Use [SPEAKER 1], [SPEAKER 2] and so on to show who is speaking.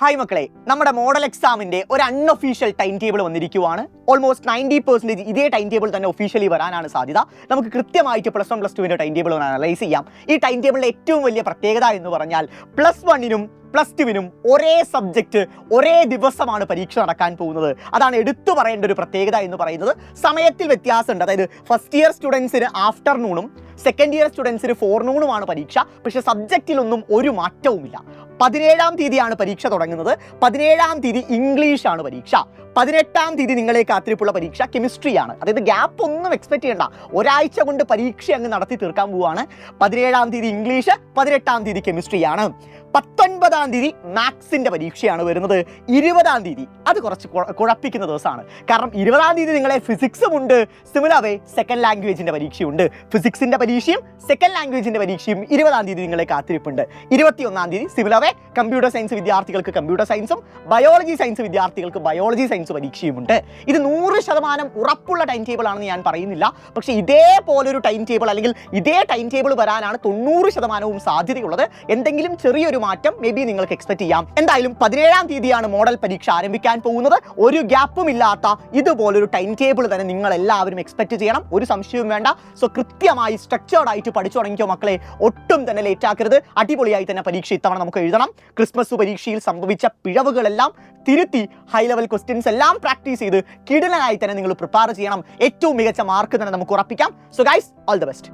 [SPEAKER 1] Hi മക്കളെ, നമ്മുടെ model എക്സാമിന്റെ ഒരു അൺഒഫീഷ്യൽ ടൈം ടേബിൾ വന്നിരിക്കുവാണ്. ഓൾമോസ്റ്റ് 90% ഇതേ ടൈം ടേബിൾ തന്നെ ഒഫീഷ്യലി വരാനാണ് സാധ്യത. നമുക്ക് കൃത്യമായിട്ട് +1 +2 ടൈം ടേബിൾ അനലൈസ് ചെയ്യാം. ഈ ടൈം ടേബിളിലെ ഏറ്റവും വലിയ പ്രത്യേകത എന്ന് പറഞ്ഞാൽ +1നും +2നും ഒരേ സബ്ജക്റ്റ് ഒരേ ദിവസമാണ് പരീക്ഷ നടക്കാൻ പോകുന്നത്. അതാണ് എടുത്തു പറയേണ്ട ഒരു പ്രത്യേകത എന്ന് പറയുന്നത്. സമയത്തിൽ വ്യത്യാസമുണ്ട്. അതായത് ഫസ്റ്റ് ഇയർ സ്റ്റുഡൻസിന് ആഫ്റ്റർനൂണും സെക്കൻഡ് ഇയർ സ്റ്റുഡൻസിന് ഫോർനൂണുമാണ് പരീക്ഷ. പക്ഷേ സബ്ജക്റ്റിലൊന്നും ഒരു മാറ്റവുമില്ല. 17-ാം തീയതിയാണ് പരീക്ഷ തുടങ്ങുന്നത്. 17-ാം തീയതി ഇംഗ്ലീഷാണ് പരീക്ഷ. 18-ാം തീയതി നിങ്ങളെ കാത്തിരിപ്പുള്ള പരീക്ഷ കെമിസ്ട്രിയാണ്. അതായത് ഗ്യാപ്പ് ഒന്നും എക്സ്പെക്ട് ചെയ്യണ്ട. ഒരാഴ്ച കൊണ്ട് പരീക്ഷ അങ്ങ് നടത്തി തീർക്കാൻ പോവുകയാണ്. 17-ാം തീയതി ഇംഗ്ലീഷ്, 18-ാം തീയതി കെമിസ്ട്രിയാണ്. 19-ാം തീയതി മാത്സിന്റെ പരീക്ഷയാണ് വരുന്നത്. 20-ാം തീയതി അത് കുറച്ച് കുഴപ്പിക്കുന്ന ദിവസമാണ്. കാരണം 20-ാം തീയതി നിങ്ങളെ ഫിസിക്സും ഉണ്ട്, സിമിലർ വേ സെക്കൻഡ് ലാംഗ്വേജിന്റെ പരീക്ഷയുണ്ട്. ഫിസിക്സിന്റെ പരീക്ഷയും സെക്കൻഡ് ലാംഗ്വേജിന്റെ പരീക്ഷയും 20-ാം തീയതി നിങ്ങളെ കാത്തിരിപ്പുണ്ട്. 21-ാം തീയതി സിമിലർ വേ കമ്പ്യൂട്ടർ സയൻസ് വിദ്യാർത്ഥികൾക്ക് കമ്പ്യൂട്ടർ സയൻസും ബയോളജി സയൻസ് വിദ്യാർത്ഥികൾക്ക് ബയോളജി സയൻസ് പരീക്ഷയുമുണ്ട്. ഇത് 100% ഉറപ്പുള്ള ടൈം ടേബിൾ ആണെന്ന് ഞാൻ പറയുന്നില്ല. പക്ഷേ ഇതേപോലൊരു ടൈം ടേബിൾ അല്ലെങ്കിൽ ഇതേ ടൈം ടേബിൾ വരാനാണ് 90% സാധ്യതയുള്ളത്. എന്തെങ്കിലും ചെറിയൊരു മാറ്റം മേ ബി നിങ്ങൾക്ക് എക്സ്പെക്ട് ചെയ്യാം. എന്തായാലും 17-ാം തീയതിയാണ് മോഡൽ പരീക്ഷ ആരംഭിക്കാൻ പോകുന്നത്. ഒരു ഗ്യാപ്പും ഇല്ലാത്ത ഇതുപോലൊരു ടൈം ടേബിൾ തന്നെ നിങ്ങൾ എല്ലാവരും എക്സ്പെക്ട് ചെയ്യണം. ഒരു സംശയവും വേണ്ട. സോ കൃത്യമായി സ്ട്രക്ചേർഡ് ആയിട്ട് പഠിച്ചു തുടങ്ങിയോ മക്കളെ. ഒട്ടും തന്നെ ലേറ്റ് ആക്കരുത്. അടിപൊളിയായി തന്നെ പരീക്ഷ ഇത്തവണ നമുക്ക് എഴുതണം. ക്രിസ്മസ് പരീക്ഷയിൽ സംഭവിച്ച പിഴവുകളെല്ലാം തിരുത്തി ഹൈ ലെവൽ ക്വസ്റ്റ്യൻസ് എല്ലാം പ്രാക്ടീസ് ചെയ്ത് കിടലനായി തന്നെ നിങ്ങൾ പ്രിപ്പയർ ചെയ്യണം. ഏറ്റവും മികച്ച മാർക്ക് തന്നെ നമുക്ക് ഉറപ്പിക്കാം. So guys, all the best.